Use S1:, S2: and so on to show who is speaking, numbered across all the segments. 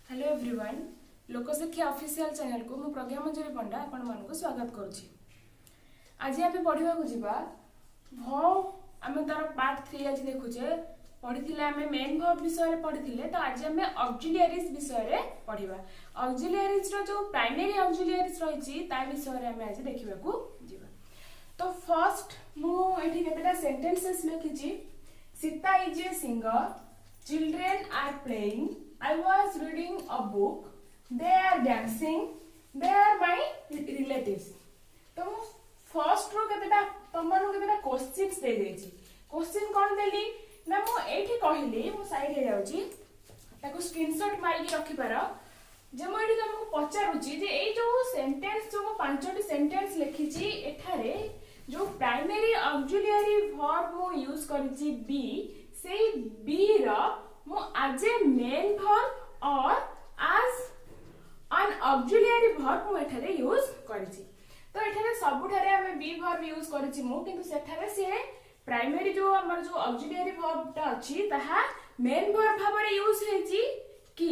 S1: Hello everyone लोकशिक्षा official channel को मु प्रज्ञा मंजरी पंडा आपण मानक स्वागत करुछि। आज आमे पढिबा को जिबा वर्ब आमे तार पार्ट 3 आज देखुछे पढिथिले आमे मेन वर्ब विषय रे पढिथिले तो आज आमे ऑक्सिलियरीज विषय रे पढिबा। ऑक्सिलियरीज रो जो प्राइमरी ऑक्सिलियरीज रहिछि ता विषय रे आमे आज देखिबा को जिबा। तो फर्स्ट मु एठी केतेटा सेंटेंसेस लिखिछि। Sita is a singer, children are playing, I was reading a book, they are dancing, they are my relatives। तो मु फर्स्ट रो केतेटा तमनु केतेटा क्वेश्चंस दे देछि। क्वेश्चन कोन देली ना मु एठी कहिली मु साइड रे जाउची ताको स्क्रीनशॉट मारी के रखि पारो जे मु एठी तुमको पचारुची जे ए जो सेंटेंस जो पांचटी सेंटेंस लिखिची एठारे जो प्राइमरी ऑक्सिलियरी वर्ब मु यूज करिची बी सेई बी रो मु as a main verb or as an auxiliary verb मु एठारे यूज करिछि। तो एठारे सबुठारे हमें बी verb यूज करिछि मु किंतु सेठारे से प्राइमरी जो हमर जो auxiliary verb ता अछि ताहा main verb भाबरे यूज हेछि कि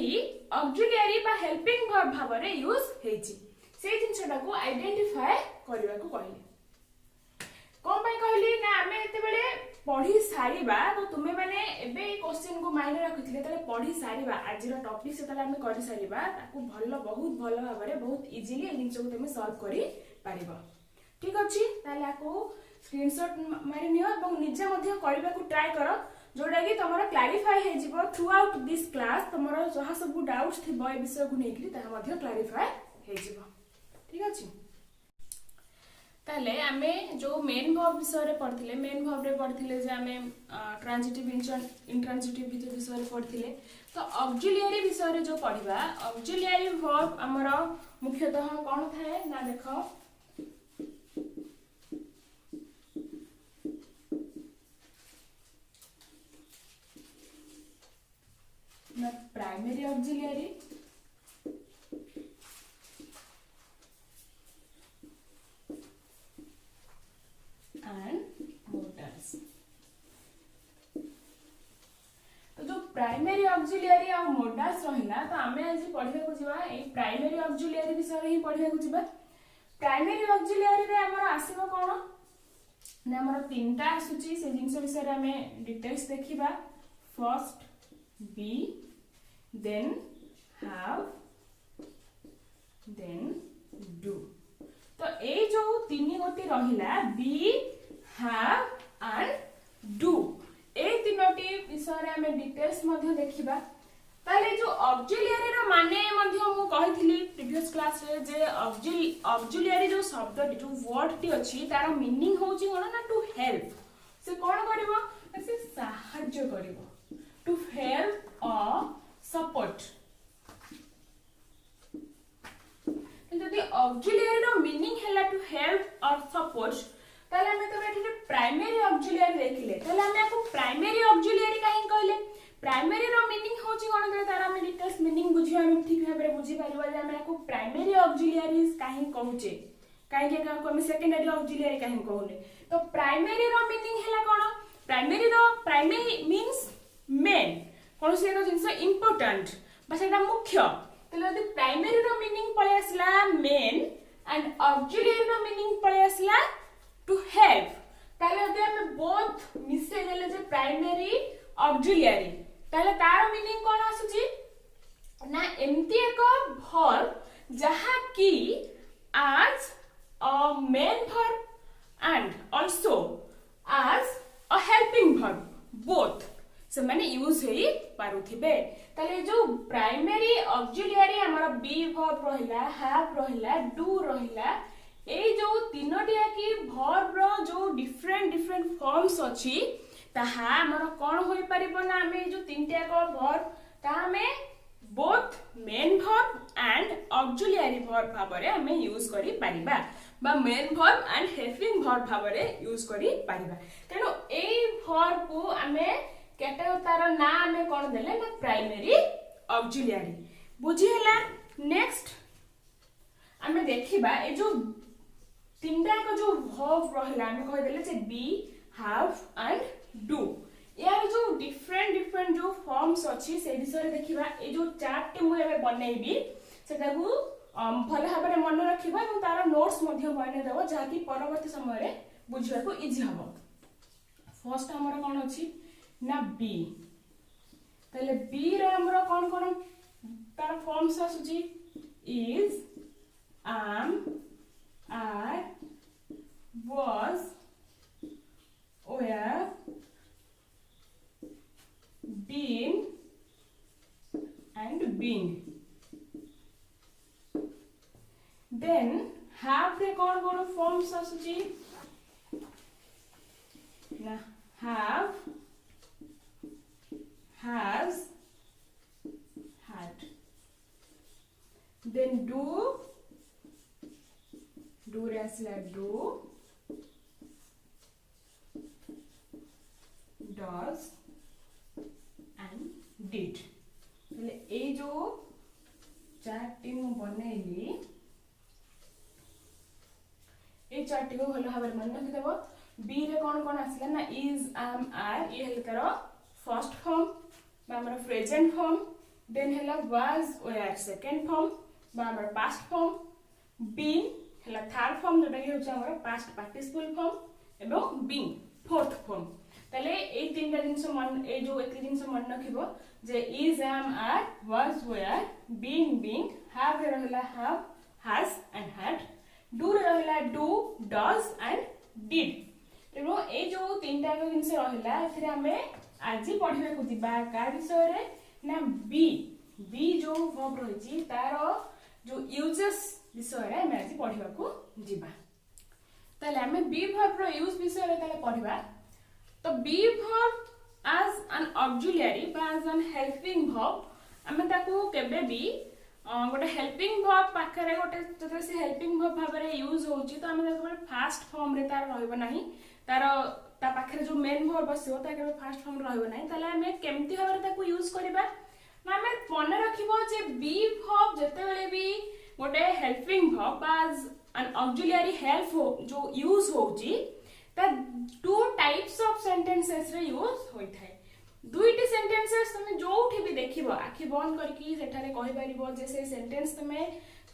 S1: auxiliary बा helping verb भाबरे यूज हेछि। से जिंसटा को आइडेंटिफाई करबा को कहले कोन पय कहली ना हमें एते बेले पढ़ी सारिबा तो तुमे माने एबे ई क्वेश्चन को माइंड रखिथिले तले पढ़ी सारिबा आज रो टॉपिक से तले हमें करि सारिबा ताकू भलो बहुत भलो भाबरे बहुत इजीली ए जिंस को तुमे सॉल्व करि पारिबो। ठीक अछि ताले आको स्क्रीनशॉट मारि नियो एवं निजे मध्ये करबा को ट्राई करो जोडा कि तमरो क्लैरिफाई हे जिवो थ्रू आउट दिस क्लास तमरो जहा सब डाउट्स थिबो ए विषय को नेकरी ता मध्ये क्लैरिफाई हे जिवो। ठीक अछि ताले आमे जो मेन वर्ब विषय रे पढ़थिले मेन वर्ब रे पढ़थिले जे आमे ट्रांजिटिव इंट्रांजिटिव विषय रे पढ़थिले। तो ऑक्सिलियरी विषय रे जो पढ़िबा ऑक्सिलियरी वर्ब हमरो मुख्यतः कोन थाए ना देखो ना प्राइमरी ऑक्सिलियरी प्राइमरी ऑक्सिलियरी आ मोडास रहिला तो आमे आज पढिबा को जिबा ए प्राइमरी ऑक्सिलियरी विषय रे ही पढिबा को जिबा। प्राइमरी ऑक्सिलियरी रे हमर आसीबो कोन ना हमर तीनटा आसुची से जिंस विषय रे आमे डिटेल्स देखिबा। First be then have then do. तो ए जो तीन गोटी रहिला बी हैव एंड डू ए तीनोटी विषय रे हमें डिटेल्स मध्ये देखिबा। ताले जो ऑक्सिलियरी रो माने मध्ये मु कहिथिली प्रीवियस क्लास रे जे ऑक्सिलियरी जो शब्द जो वर्ड टी अछि तार मीनिंग होची कोन ना टू हेल्प। से कोन करबो से सहाय्य करबो टू हेल्प और सपोर्ट। जदि ऑक्सिलियरी रो मीनिंग हैला टू हेल्प और सपोर्ट ताले हमें तो एठी प्राइमरी ऑक्सिलियरी देखिले ताले हमें आपको प्राइमरी ऑक्सिलियरी काहे कहले प्राइमरी रो मीनिंग होची कोन करे तार हमें डिटेल्स मीनिंग बुझिया हम ठीक भाबरे बुझी पारिबा जे हमें आपको प्राइमरी ऑक्सिलियरीज काहे कहूचे काहे के को हमें सेकेंडरी ऑक्सिलियरी काहे कहूले। तो प्राइमरी रो मीनिंग हैला कोन प्राइमरी मींस मेन कोन से एक जिंस इंपोर्टेंट बस एटा मुख्य। तले यदि प्राइमरी रो मीनिंग पळे आसला मेन एंड ऑक्सिलियरी रो मीनिंग पळे आसला टू हेल्प ताले यदि हमें बोथ मिसे देले जे प्राइमरी ऑक्सिलियरी ताले तार मीनिंग कोन आसुची ना एम्ति एक वर्ब जहा की as a main verb and also as a helping verb both से माने यूज हेई पारुथिबे। ताले जो प्राइमरी ऑक्सिलियरी हमर बी वर्ब रहिला हैव रहिला डू रहिला ए जो तीनोटिया की वर्ब रो जो डिफरेंट फॉर्म्स अछि ताहा हमर कोन होई परिबो ना हमें जो तीनटा को वर्ब ता हमें both main verb and auxiliary verb भाबरे हमें यूज करि परिबा बा main verb and helping verb भाबरे यूज करि परिबा। तेनो ए वर्ब को हमें केटा तार ना हमें कोन देले ना प्राइमरी ऑक्सिलियरी बुझी हला। नेक्स्ट हमें देखिबा ए जो तीनटा को जो वर्ब रहिला हमें कहि देले जे बी हैव एंड डू यार जो डिफरेंट डिफरेंट जो फॉर्म्स अच्छी से विषय देखा ये जो चार्ट मुझे बनईबी से भल भाव मन रखा और तार नोट्स बनईदेव जहाँकि परवर्ती समय बुझा इजी हम। फर्स्ट आमर कौन अच्छी ना बी ताले बी रे हमर कौन कौन तार फॉर्म्स आसुची is am are was were been and being। then have रे कौन कौन फॉर्म्स आसुची ना have has had। then do रे आसला do does and did। ए जो चार्ट बनईली ये चार्ट को भल भाव मन रखिदेव। बी रे कौन कौन आसला ना इज आम आर ये हेल्ला तार फर्स्ट फॉर्म बा हमर प्रेजेंट फॉर्म। देन हेल्ला वाज वेयर सेकंड फॉर्म बा हमर पास्ट फॉर्म। बीन हेल्ला थर्ड फॉर्म जोटा कि होछ हमर पास्ट पार्टिसिपल फॉर्म एवं बीइंग फोर्थ फॉर्म। ताले ए तीनटा जिंस मन ए जो एति जिंस मन रखिबो जे is am are was were been being have रे रहला have has and had do रे रहला डू डज एंड डिड। एवं ए जो तीनटा जिंस रहला एथिरे हमें आज पढिबा को दिबा का विषय रे ना बी बी जो वर्ब रहिची तार जो यूजेस विषय रे हमें आज पढिबा को दिबा। ताले हमें बी वर्ब रो यूज विषय रे ताले पढिबा। तो be verb as an auxiliary बा as an helping verb हमें ताको केबे भी गोटे हेल्पिंग वर्ब पाखरे गोटे जते से हेल्पिंग वर्ब भाव रे यूज होची तो हमें ताको फास्ट फॉर्म रे तार रहइबो नाही तार ता पाखरे जो मेन वर्ब बसियो ता केबे फास्ट फॉर्म रहइबो नाही। ताले हमें केमती भाव रे ताको यूज करबा ना हमें मन रखिबो जे बी वर्ब जते बेले भी गोटे हेल्पिंग वर्ब बा as an auxiliary help हो जो यूज होची ता टू टाइप्स ऑफ सेंटेंसेस रे यूज होई थाए। दुईटी सेंटेंसेस तुम जोठी भी देखिबो आखि बंद करके सेठारे कहि परिबो जे से सेंटेंस तुमे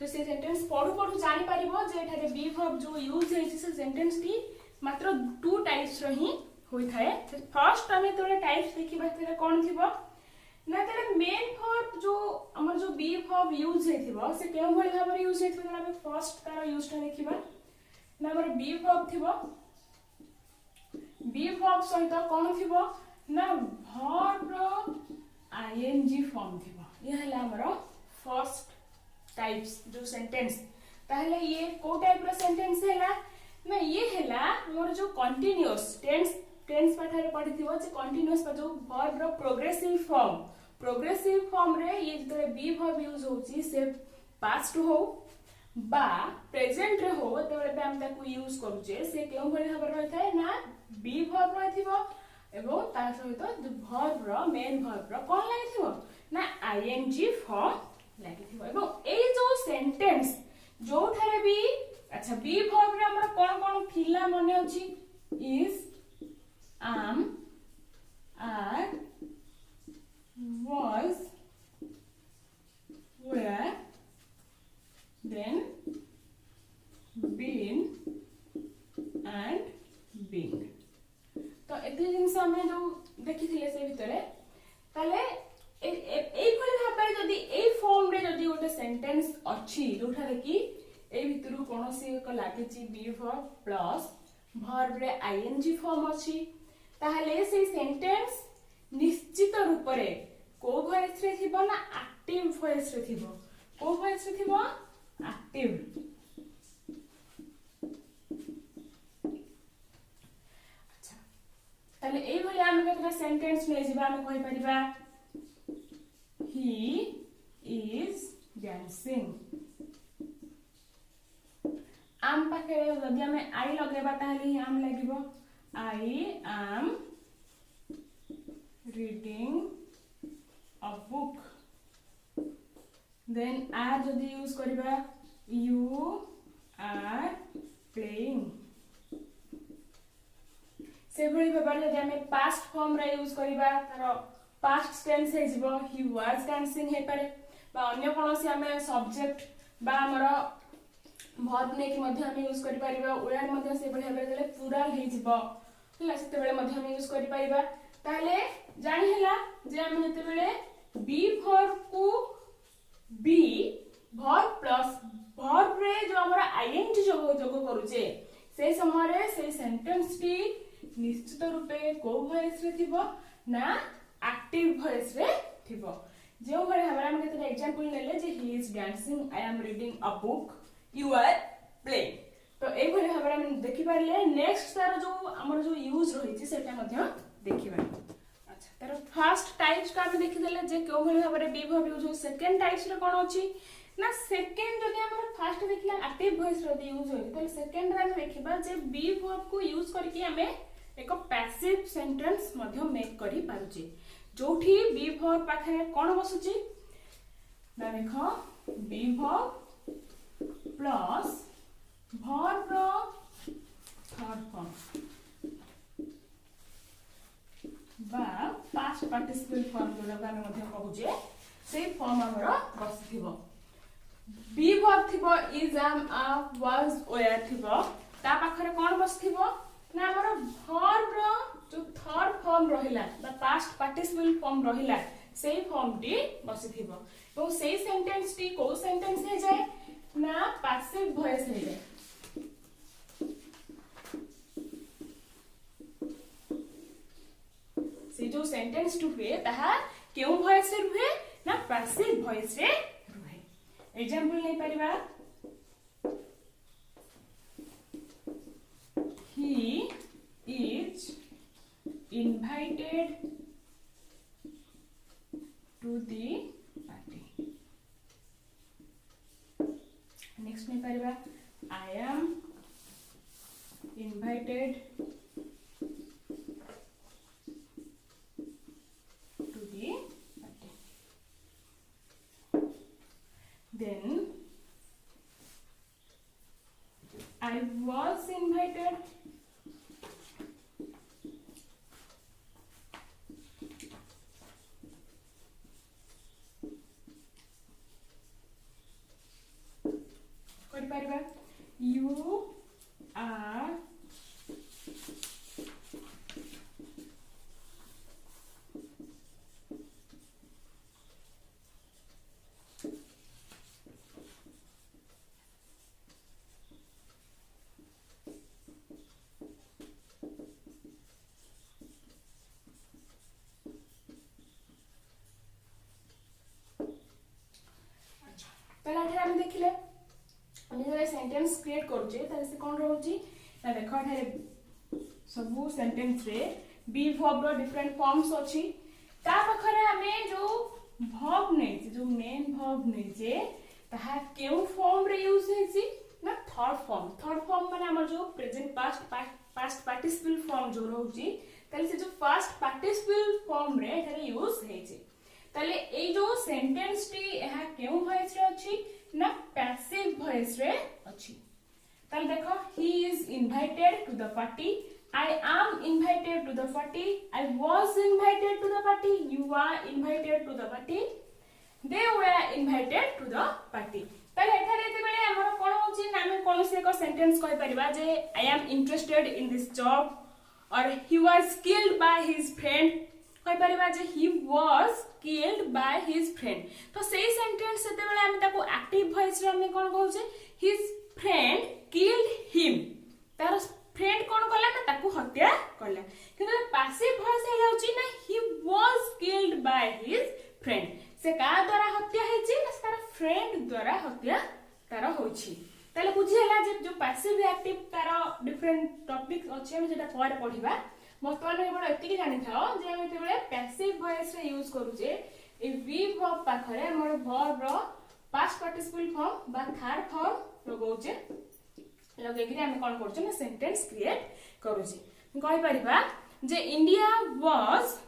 S1: तो से सेंटेंस पढु पढु जानि परिबो जे एठारे बी वर्ब जो यूज हेछि से सेंटेंस टी मात्र टू टाइप्स रो ही होई थाए। फर्स्ट हमें तोरे टाइप्स देखिबा तेरे कोन थिबो ना तेरे मेन वर्ब जो हमर जो बी वर्ब यूज हेथिबो से केउ भली भाबरे यूज हेथिबो ना हमें फर्स्ट तार यूज ता देखिबा ना हमर बी वर्ब थिबो बी वर्ब सहित कोन थिबो ना वर्ब रो आईएनजी फॉर्म थिबो। ये हला हमरो फर्स्ट टाइप्स जो सेंटेंस ताहले ये को टाइप रो सेंटेंस हैला ना ये हैला हमर जो कंटीन्यूअस टेंस पाठरे पढिथिबो जे कंटीन्यूअस पर जो वर्ब रो प्रोग्रेसिव फॉर्म रे ये जतरे बी वर्ब यूज होची से पास्ट हो बा प्रेजेंट रे हो तबे हम ताकू यूज करू जे से केउ भली भाबर रहै थाए ना बी वर्ब रहथिबो एवं तार सहित जो वर्ब रो मेन वर्ब रो कोन लागिथिबो ना आईएनजी फॉर्म लागिथिबो। एवं ए जो सेंटेंस जो थारे भी अच्छा बी वर्ब रे हमर कोन कोन थिला माने अछि is am are was were then been and being। तो एते जिंस हमें जो देखि थिले से भितरे ताले एई भली भाबरे जदी एई फॉर्म रे जदी गोटे सेंटेंस अछि जोठा रे कि एई भितरु कोनोसी एक लागिची बी वर्ब प्लस वर्ब रे आईएनजी फॉर्म अछि ताहले से सेंटेंस निश्चित रूप रे को वॉइस रे थिबो ना एक्टिव वॉइस रे थिबो। को वॉइस रे थिबो एक्टिव। अच्छा ताले एई भली हम केतना सेंटेंस नै जिबा हम कहि परिबा ही इज डांसिंग। आम पाखे जदि हमें आई लगेबा ताहले आम लागिबो I am reading a book। then are जदि यूज करिबा you are playing। से भली भाबरे जदि हमें पास्ट फॉर्म रे यूज करिबा तार पास्ट टेंस हे जिवो ही वाज डांसिंग हे पारे बा अन्य कोनोसी हमें सब्जेक्ट बा हमरो वर्ब ने कि मध्य हम यूज करि परिबा वेयर मध्य से भली भाबरे देले प्लुरल हे जिवो हला सेते बेले मध्य हम यूज करि परिबा ताले जानि हला जे हम जेते बेले बी वर्ब को बी वर्ब प्लस वर्ब रे जो हमरा आईएनटी जोग करूचे से समय रे से सेंटेंस टी निश्चित रूपे को वॉइस रे थिबो ना एक्टिव वॉइस रे थिबो जो भले हमरा हम केते एग्जांपल नेले जे he is dancing I am reading a book you are playing तो ए भले हमरा हम देखि पारले नेक्स्ट तार जो हमर जो यूज रही छि सेटा मध्य देखिबा अच्छा तार फर्स्ट टाइप्स का हम देखि देले जे को भले हमरे बी वर्ब यूज हो सेकंड टाइप्स रे कोन अछि ना सेकंड जदि हमर फर्स्ट देखिला एक्टिव वॉइस रे यूज होय त सेकंड रे हम देखिबा जे बी वर्ब को यूज करके हमें एक पैसिव सेंटेंस मध्य मेक करि पारुची जोठी बी वर्ब पाखे कोन बसुची ना देखो बी वर्ब प्लस वर्ब रो थर्ड फॉर्म बा पास्ट पार्टिसिपल फॉर्म जोला हम मध्य कहूजे से फॉर्म हमरो बसिथिबो बी वर्ब थिबो is am are was were थिबो ता पाखरे कोन बसिथिबो ना हमरो वर्ब रो जो थर्ड फॉर्म रहिला बा पास्ट पार्टिसिपल फॉर्म रहिला सेही फॉर्म टी बसिथिबो तो सेही सेंटेंस टी को सेंटेंस हे जाय ना पैसिव वॉइस हे जाय से जो सेंटेंस टू हुए ताहा केउ वॉइस रे हुए ना पैसिव वॉइस रे रुहे एग्जांपल नै परिबा he is invited to the party next में परिबा I am invited to the party then I was invited you are पहला हम देखिले हम जे सेंटेंस क्रिएट करूचे ताले से कोन रहउची ना देखो एठारे सब सेंटेंस रे बी वर्ब रो डिफरेंट फॉर्म्स अछि ता पखरे हमें जो वर्ब नै जो मेन वर्ब नै जे ताहा केउ फॉर्म रे यूज हेछि ना थर्ड फॉर्म माने हमर जो प्रेजेंट पास्ट पार्टिसिपल फॉर्म जो रहउची ताले से जो पास्ट पार्टिसिपल फॉर्म रे एठारे यूज हेछि ताले ए जो सेंटेंस टी एहा केउ वॉइस रे अछि ना पैसिव वॉइस रे अछि ताले देखो he is invited to the party I am invited to the party I was invited to the party you are invited to the party they were invited to the party ताले एठारे एते बेले हमर कोन होछि ना हम कोनोसी एक सेंटेंस कहि परिबा जे I am interested in this job or he was killed by his friend कहि परिबा जे he was killed by his friend तो सेही सेंटेंस सेते बेले हम ताको एक्टिव वॉइस रे हम कोन कहू जे his friend killed him तार फ्रेंड कोन करला ना ताको हत्या करला किंतु पैसिव वॉइस हे जाउची ना he was killed by his friend से का द्वारा हत्या हेची ना तार फ्रेंड द्वारा हत्या तार होची ताले बुझी हला जे जो पैसिव एक्टिव तार डिफरेंट टॉपिक अछि हम जेटा पर पढिबा वर्तमान एबड एतिकी जानि थाओ जे हम एतेबेले पैसिव वॉइस रे यूज करूचे ए बी वर्ब पाखरे हमर वर्ब रो पास्ट पार्टिसिपल फॉर्म बा थर्ड फॉर्म लगौचे लगेगिरी हम कोन करछे ना सेंटेंस क्रिएट करूचे कहि परिबा जे India was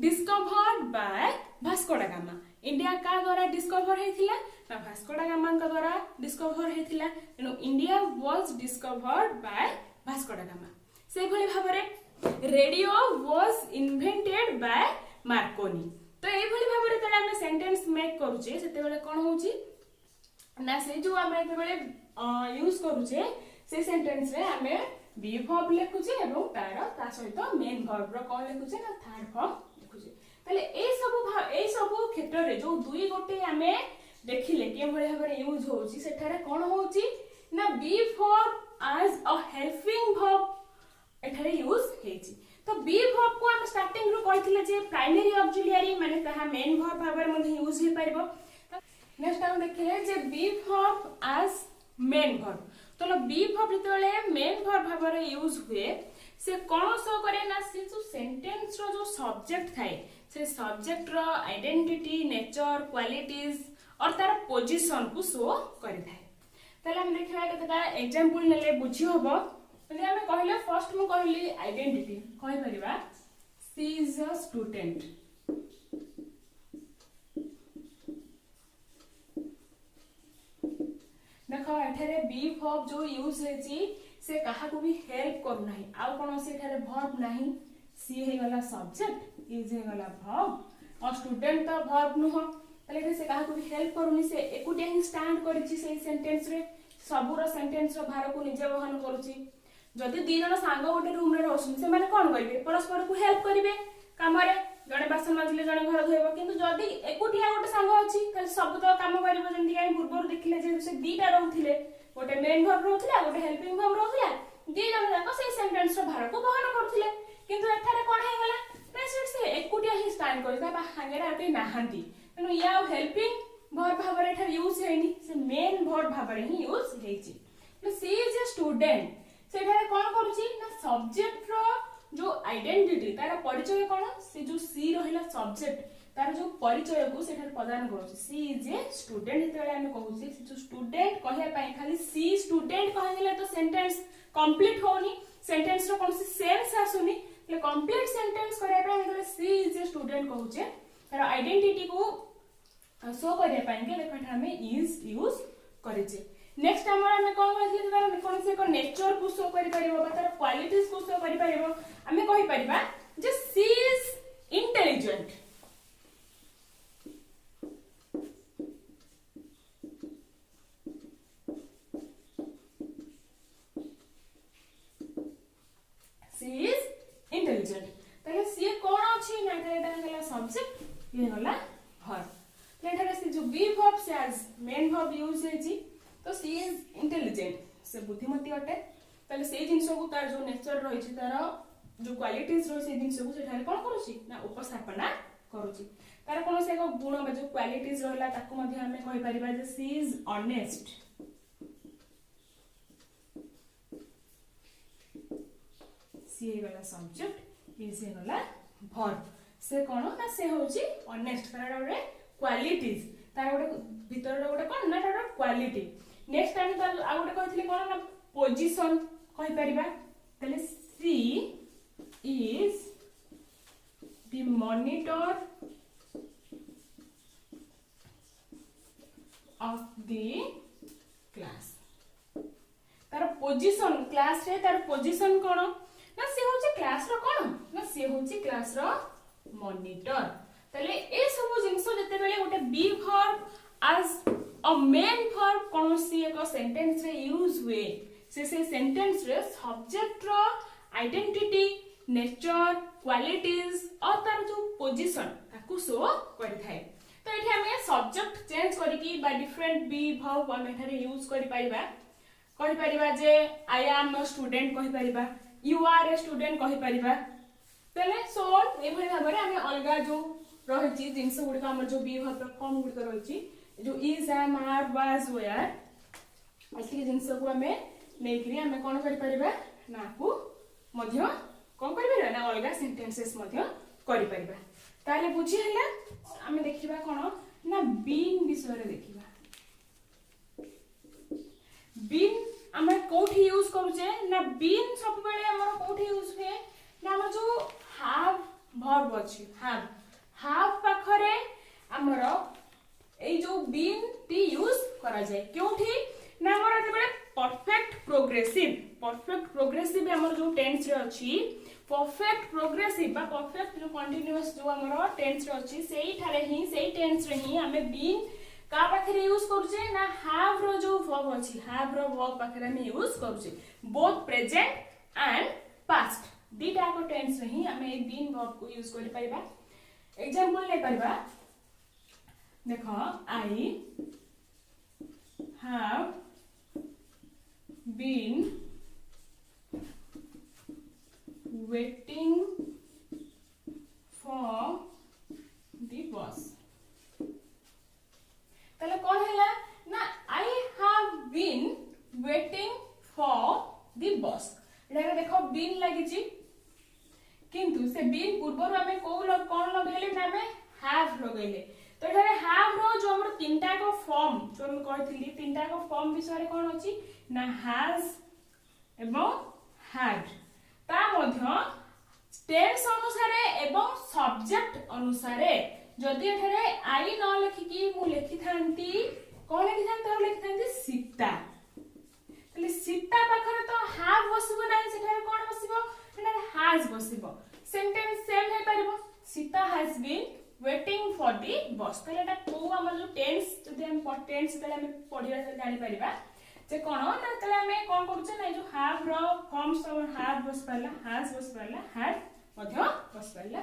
S1: discovered by Vasco da Gama India का द्वारा डिस्कवर हेथिला ना वास्को डा गामा का द्वारा डिस्कवर हेथिला एनो India was discovered by Vasco da Gama से भली भाबरे radio was invented by Marconi. तो ये भली भाबरे जेतेबेले आमे सेंटेंस मेक करूचे सेतेबेले कोन होउची ना से जो आमे जेतेबेले यूज करूचे से सेंटेंस रे आमे बी वर्ब लिखुचे एवं तार सहित मेन वर्ब रो कोन लिखुचे ना थर्ड वर्ब लिखुचे। ताले ए सब क्षेत्र रे जो दुई गोटे आमे देखिले के भली भाबरे यूज होउची सेठारे कोन होउची ना be verb as a helping verb एठारे यूज हेची। तो बी वर्ब को हम स्टार्टिंग रो कहिथिले जे प्राइमरी ऑक्सिलियरी माने ताहा मेन वर्ब भाबरे मध्ये यूज हे परबो। नेक्स्ट हम देखिले जे be verb as main verb. तो बी वर्ब जेतेबेले मेन वर्ब भाबरे यूज हुए से कोन शो करे ना से जो सेंटेंस रो जो सब्जेक्ट थाए से सब्जेक्ट रो आइडेंटिटी नेचर क्वालिटीज और तार पोजीशन को शो करि थाए। तले हम देखिबा केतटा एग्जांपल नेले बुझी होबो। म्हणजे हमें कहले फर्स्ट मु कहली आइडेंटिटी कहि परिबा सी इज अ स्टूडेंट। देखो एठारे बी वर्ब जो यूज हेची से काहा को भी हेल्प करू नाही आ कोन से एठारे वर्ब नाही सी हे गला सब्जेक्ट इज हे गला वर्ब और स्टूडेंट तो वर्ब नु हो तले से काहा को भी हेल्प करूनी से एकुटिया ही स्टैंड करिछि से सेंटेंस रे सबुरा सेंटेंस रो भार को निजे वहन करूछि। जदि दी जण सांग गोटे रूम रे रहउछन से माने कोन करिवे परस्पर को हेल्प करिवे काम रे जणे बासन माजिले जणे घर धोइबो किंतु जदि एकुटिया गोटे सांग अछि त सब तो काम करिवो जंदी काई पूर्वर देखिले जे से दीटा रहउथिले गोटे मेन वर्ब रहउथिला गोटे हेल्पिंग वर्ब रहउथिला दी जण जाक से सेंटेंस रो भार को वहन करथिले किंतु एठारे कोन हे गला प्रेजेंट से एकुटिया ही स्टैंड करिता बा हांगेरा आते नाहंती तनु या हेल्पिंग वर्ब भाबरे एठा यूज हेनी से मेन वर्ब भाबरे ही यूज हेची। सी इज अ स्टूडेंट सेठारे कोन करूची ना सब्जेक्ट रो जो आइडेंटिटी तार परिचय कोन से जो सी रहिला सब्जेक्ट तार जो परिचय को सेठारे प्रदान करूची। सी इज ए स्टूडेंट हेतले हम कहूची से जो स्टूडेंट कहया पई खाली सी स्टूडेंट कहले तो सेंटेंस कंप्लीट होनी सेंटेंस रो कोन से सेंस आसुनी ले कंप्लीट सेंटेंस करया पई हम सी इज ए स्टूडेंट कहूचे तार आइडेंटिटी को शो करया पई के देखो हम इज यूज करेचे। नेक्स्ट हम कोन कहले तार कोन से को नेचर को शो करि परिबो बा तार क्वालिटीज को शो करि परिबो हमें कहि परिबा जे she is intelligent. She is intelligent ताले सी कोन अछि ना एटा गला सब्जेक्ट ये गला वर्ब लेठारे से जो बी वर्ब से एज मेन वर्ब यूज हेची तो सी इज इंटेलिजेंट से बुद्धिमती अटे ताले से जिंस को तार जो नेचर रही छि तार जो क्वालिटीज रही से जिंस को सेठारे कोन करूची ना उपस्थापना करूची तार कोन से को गुण बा जो क्वालिटीज रहला ताको मध्ये हमें कहि परिबा जे सी इज ऑनेस्ट। सी हे गला सब्जेक्ट इज हे गला वर्ब से कोन ना से होची ऑनेस्ट तार रे क्वालिटीज तार गोटे भीतर गोटे कोन ना तार क्वालिटी। नेक्स्ट टाइम तार आ गोटे कहथिले कोन ना पोजीशन कहि परिबा तले she is the monitor of the class तार पोजीशन क्लास रे तार पोजीशन कोन ना से होची क्लास रो कोन ना से होची क्लास रो मॉनिटर तले ए सब जिंस जते बेले गोटे be verb as a main verb कोनोसी एक सेंटेंस रे यूज हुए से सेंटेंस रे सब्जेक्ट रो आइडेंटिटी नेचर क्वालिटीज और तार जो पोजीशन ताकू शो करि थाए। तो एठी हमें सब्जेक्ट चेंज करिकी बा डिफरेंट बी वर्ब हम एठारे यूज करि परिबा जे आई एम अ स्टूडेंट कहि परिबा यू आर ए स्टूडेंट कहि परिबा तले सो ए भली भाबरे हमें अलगा जो रहिची जिंस गुडी का हमर जो बी वर्ब फॉर्म गुडी रहिची जो is am are was were असली जिंस को हमें नेकरी हमें कोन करि परिबा ना को मध्य कोन करि परिबा ना अलगा सेंटेंसेस मध्य करि परिबा ताले बुझी हला हमें देखिबा कोन ना बीन विषय रे देखिबा। बीन हमें कोठी यूज करूचे ना बीन सब बेले हमर कोठी यूज हुए ना हमर जो हैव वर्ब अछि हैव पाखरे हमर ए जो बीन टी यूज करा जाय क्योंठी ना हमर एते बेले परफेक्ट प्रोग्रेसिव हमर जो टेंस रे अछि परफेक्ट प्रोग्रेसिव बा परफेक्ट जो कंटीन्यूअस जो हमर टेंस रे अछि सेही ठारे ही सेही टेंस रे ही हमें बीन का पाखरे यूज करूचे ना हैव रो जो वर्ब अछि हैव रो वर्ब पाखरे हम यूज करूचे बोथ प्रेजेंट एंड पास्ट दीटा को टेंस रे ही हमें ए बीन वर्ब को यूज करि परिबा एग्जांपल ले परिबा देखो आई have been waiting for the bus तले कौन हैला ना I have been waiting for the bus एटा देखो been लागिची किंतु से been पूर्व हमें कौन लगेले ना हमें have लगेले तो एठारे हैव रो जो हमर तीनटा को फॉर्म जो हम कहथिली तीनटा को फॉर्म विषय रे कोन अछि ना हैज एवं हैड ता मध्य टेंस अनुसारे एवं सब्जेक्ट अनुसारे जदि एठारे आई न लिखि की मु लिखि थांती कोन लिखि थांती तो लिखि थांती सीता तले सीता पाखरे तो हैव बसिबो नै सेठारे कोन बसिबो एठारे हैज बसिबो सेंटेंस सेम हे परिबो Sita has been waiting for the bus तले एटा को हमर जो टेंस जदि हम टेंस तले हम पढिया जानि परिबा जे कोन ना तले हम कोन करूचे ना जो हैव रो फॉर्म्स और हैव बस परला हैज बस परला हैड मध्य बस परला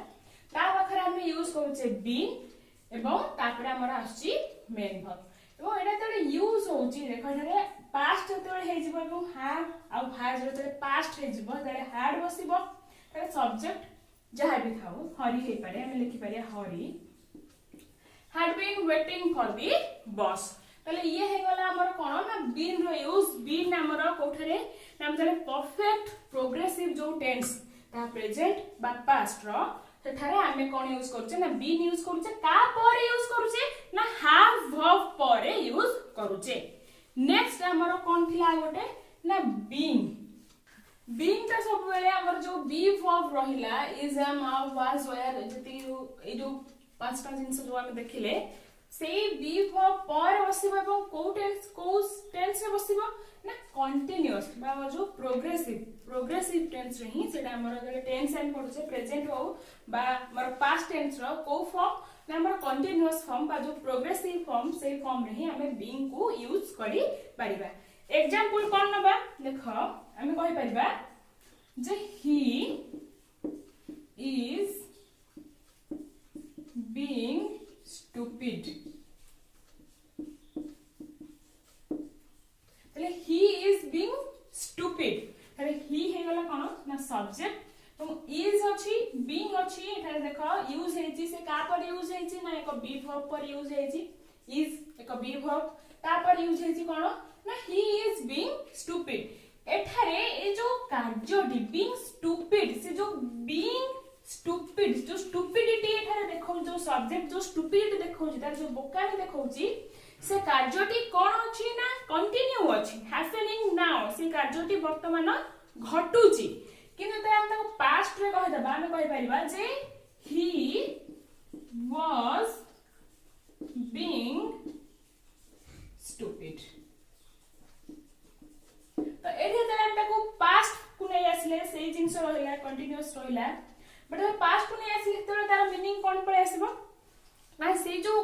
S1: ता पाखरे हम यूज करूचे बीन एवं तापरे हमर आछि मेन वर्ब एवं एटा तले यूज होउची देखो एटारे पास्ट तले हे जिवो एवं हैव आ हैज रो तले पास्ट हे जिवो तले हैड बसिबो तले सब्जेक्ट जहाँ भी था हरी हे पारे हमें लिखि पारे हरी had been waiting for the bus तले ये हे गला हमर कोन ना बीन रो यूज बीन हमर कोठरे नाम जले परफेक्ट प्रोग्रेसिव जो टेंस ता प्रेजेंट बा पास्ट रो सेठारे हमें कोन यूज करछे ना बीन यूज करछे का पर यूज करछे ना हैव वर्ब पर यूज करछे नेक्स्ट हमर कोन थिला गोटे ना बीन बीइंग ता सब बेले हमर जो बी वर्ब रहिला is am are was were जति ए जो पांचटा जिंस जो हम देखिले सेही बी वर्ब पर बसिबो एवं को टेंस रे बसिबो ना कंटीन्यूअस बा जो प्रोग्रेसिव टेंस रे ही सेटा हमर जले टेंस एंड पडुचे प्रेजेंट हो बा हमर पास्ट टेंस रो को फॉर्म ना हमर कंटीन्यूअस फॉर्म बा जो प्रोग्रेसिव फॉर्म से फॉर्म रे ही हमें बीइंग को यूज करि परिबा एग्जांपल कोन नबा देखो हमें कहि परिबा जे ही इज बीइंग स्टूपिड तले ही इज बीइंग स्टूपिड तले ही हे गला कोन ना सब्जेक्ट तो इज अछि बीइंग अछि एठारे देखो यूज हेछि से का पर यूज हेछि ना एको बी वर्ब पर यूज हेछि इज एको बी वर्ब ता पर यूज हेछि कोन ना he is being stupid एठारे ए जो कार्यडी being stupid से जो being stupid जो stupidity एठारे देखौ जो सब्जेक्ट जो stupidity देखौ तार जो बोकाली देखौ छी से कार्यटी कोन अछि ना कंटिन्यू अछि हैपनिंग नाउ से कार्यटी वर्तमान घटुची किंतु त हम ताको पास्ट रे कहि दबा हम कहि परिबा जे he was being stupid तो एठी तले हम ताको पास्ट को नै आसले सेही जिंस रहला कंटीन्यूअस रहला बट हम पास्ट को नै आसले तले तार मीनिंग कोन पळे आसीबो ना से जो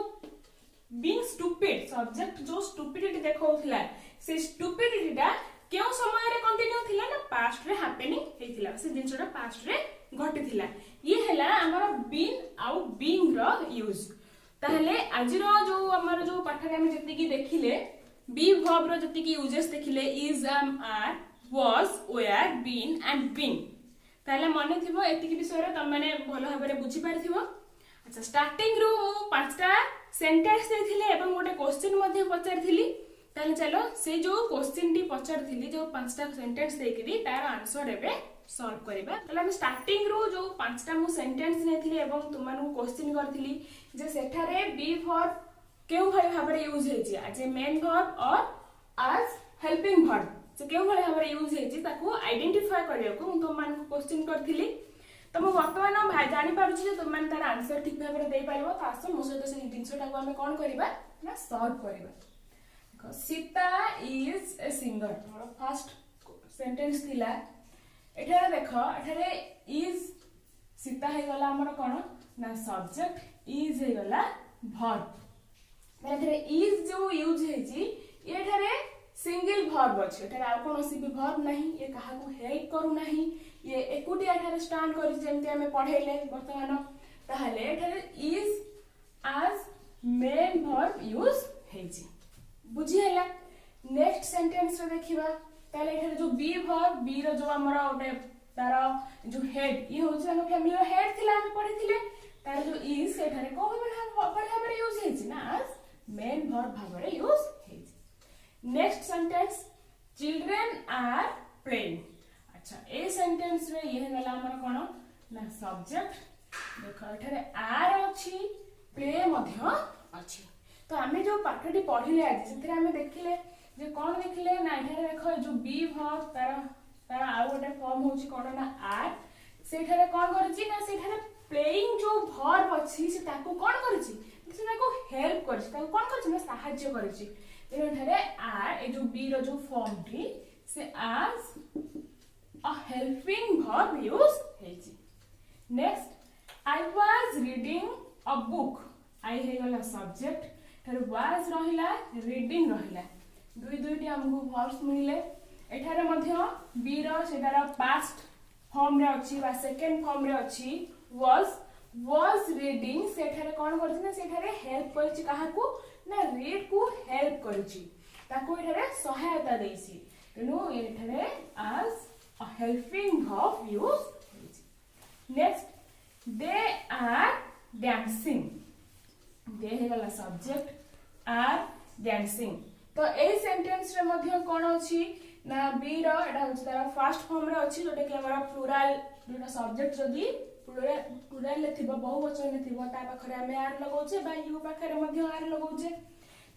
S1: बीइंग स्टूपिड सब्जेक्ट जो स्टूपिडिटी देखौथला से स्टूपिडिटी ता केउ समय रे कंटिन्यू थिला ना पास्ट रे हैपनिंग हेथिला से जिंसटा पास्ट रे घटिथिला ये हैला हमर बीन आउ बीइंग रो यूज ताहले आजिरो जो हमर जो पाठरे हम जति की देखिले बी वर्ब रो जति की यूजेस देखिले is am are was were been and being ताहले मने थिबो एति की विषय रे तम माने भलो भाबरे बुझी पारथिबो अच्छा स्टार्टिंग रो पांचटा सेंटेंस देथिले एवं गोटे क्वेश्चन मध्ये पचारथिली ताले चलो से जो क्वेश्चन टी पचारथिली जो पांचटा सेंटेंस देकिली तार आंसर एबे सॉल्व करबा ताले हम स्टार्टिंग रो जो पांचटा मु सेंटेंस नेथिली एवं तुमानु क्वेश्चन करथिली जे सेठारे बी वर्ब केउ भली भाबरे यूज हेछि एज ए मेन वर्ब और एज हेल्पिंग वर्ब से केउ भली भाबरे यूज हेछि ताको आइडेंटिफाई करिया को हम तुमानु क्वेश्चन करथिली तो मु वर्तमान भाई जानि पारुछि जे तुम तार आंसर ठीक भाबरे देई पारिबो त आसो मो सहित से जिंसटा को हम कोन करबा ना सॉल्व करबा देखो सीता इज ए सिंगर हमर फर्स्ट सेंटेंस थिला एठारे देख एठारे इज सीता हे गला हमर कोन ना सब्जेक्ट इज हे गला वर्ब एठारे इज जो यूज हे जी एठारे सिंगल वर्ब अछि एठारे आ कोनोसी भी वर्ब नहीं ये काहा को हेल्प करू नहीं ये एकुटी एठारे स्टैंड करि जेमते हमें पढेले वर्तमान ताहले एठारे is as main verb use हे जी बुझी हैला नेक्स्ट सेंटेंस रे देखिबा ताले एठारे जो बी वर्ब बी रो जो हमरा ओटे तार जो हेड ये होछ हम फैमिली रो हेड थिला हम पढिथिले तार जो इज एठारे को भाबरे यूज हे जी ना as मेन वर्ब भाबरे यूज हे जी next sentence children are playing अच्छा ए सेंटेंस रे ये गला हमर कोन ना सब्जेक्ट देखो एठारे आर अछि प्ले मध्य अछि तो आमे जो पाठटी पढिले आज सेथरे आमे देखिले जे कोन देखिले ना एठारे देखो जो बी वर्ब तार आ गोटे फॉर्म होछि कोन ना आर सेठारे कोन करछि ना सेठारे प्लेइंग जो वर्ब अछि से ताको कोन करछि से ताको हेल्प करछि ताको कोन करछि ना सहाय्य करछि तेनो एठारे आर ए जो बी रो जो फॉर्म टी से as a helping verb use हेछि next I was reading a book I हे गला सब्जेक्ट थारे was रहिला रीडिंग रहिला दुई दुईटी हमको वर्ब्स मिले एठारे मध्य बी रो सेटार पास्ट फॉर्म रे अछि बा सेकंड फॉर्म रे अछि was reading सेठारे कोन करछि ना सेठारे हेल्प करछि काहाकू ना रीड को हेल्प करछि ताको एठारे सहायता देछि तेनु एठारे as a helping verb use होछि next they are dancing they हे गला सब्जेक्ट आर dancing तो ए सेंटेंस रे मध्य कोन अछि ना बी रो एटा होछि तार फर्स्ट फॉर्म रे अछि जोटा कि हमरा प्लुरल जोटा सब्जेक्ट जदी प्लुरल ले थिबो बहुवचन ले थिबो ता पाखरे हमें आर लगाउछे बा यू पाखरे मध्य आर लगाउछे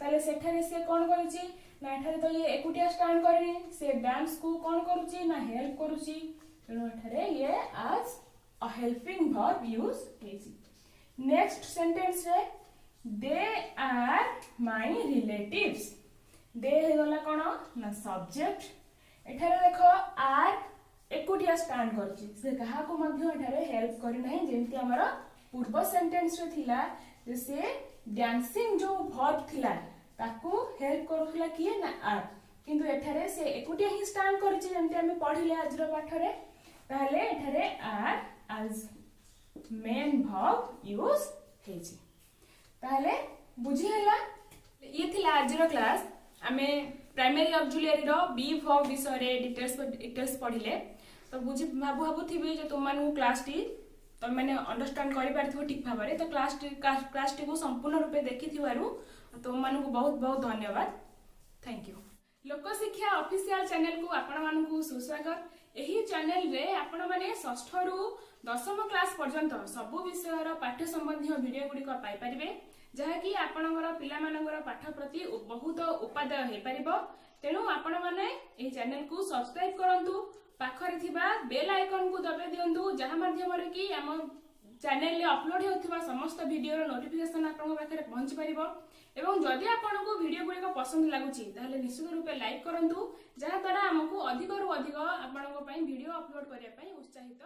S1: ताले सेठारे से कोन करिछि ना एठारे तो ये एकुटिया स्टैंड करिनी से डांस को कोन करूछि ना हेल्प करूछि तेनो एठारे ये as a helping verb use हेछि नेक्स्ट सेंटेंस रे they are my relatives they हे गला कोन ना सब्जेक्ट एठारे देखो आर एकुटिया स्टैंड करछि से कहा को मध्य एठारे हेल्प करि नाही जेंति हमर पूर्व सेंटेंस रे थिला जे से डांसिंग जो वर्ब थिला ताकू हेल्प करूला किए ना आर किंतु एठारे से एकुटिया ही स्टैंड करछि जेंति हम पढिले आज रो पाठ रे ताले एठारे are as main verb use हेछि ताले बुझी हैला ये थिला आज रो क्लास आमे प्राइमरी ऑक्सिलियरी रो बी वर्ब विषय रे डिटेल्स पढिले तो बुझी भाबु थिबे जे तुम मानू क्लास टी तो मैंने अंडरस्टैंड करि पारथिबो ठीक भाबरे तो क्लास टी को संपूर्ण रूपे देखिथिबारु तुम मानू बहुत बहुत धन्यवाद थैंक यू लोक शिक्षा ऑफिशियल चैनल को आपण मानू सुस्वागत एही चैनल रे आपण माने षष्ठ रु 10वीं क्लास पर्यंत सब विषय रो पाठ्य संबंधी वीडियो गुडी को पाई परिबे जहा कि आपनकर पिला मानकर पाठ प्रति बहुत उपादेय हे परिबो तेनु आपण माने एही चैनल को सब्सक्राइब करंतु पाखरे थिबा बेल आइकन को दबे दियंतु जहा माध्यम रे कि हम चैनल रे अपलोड हेउथिबा समस्त वीडियो रो नोटिफिकेशन आपन पाखरे पहुंची परिबो एवं जदि आपन को वीडियो गुडी को पसंद लागुची ताले निश्चित रूपे लाइक करंतु जहा द्वारा हमकु अधिक रु अधिक आपन को पई वीडियो अपलोड करिया पई उत्साहित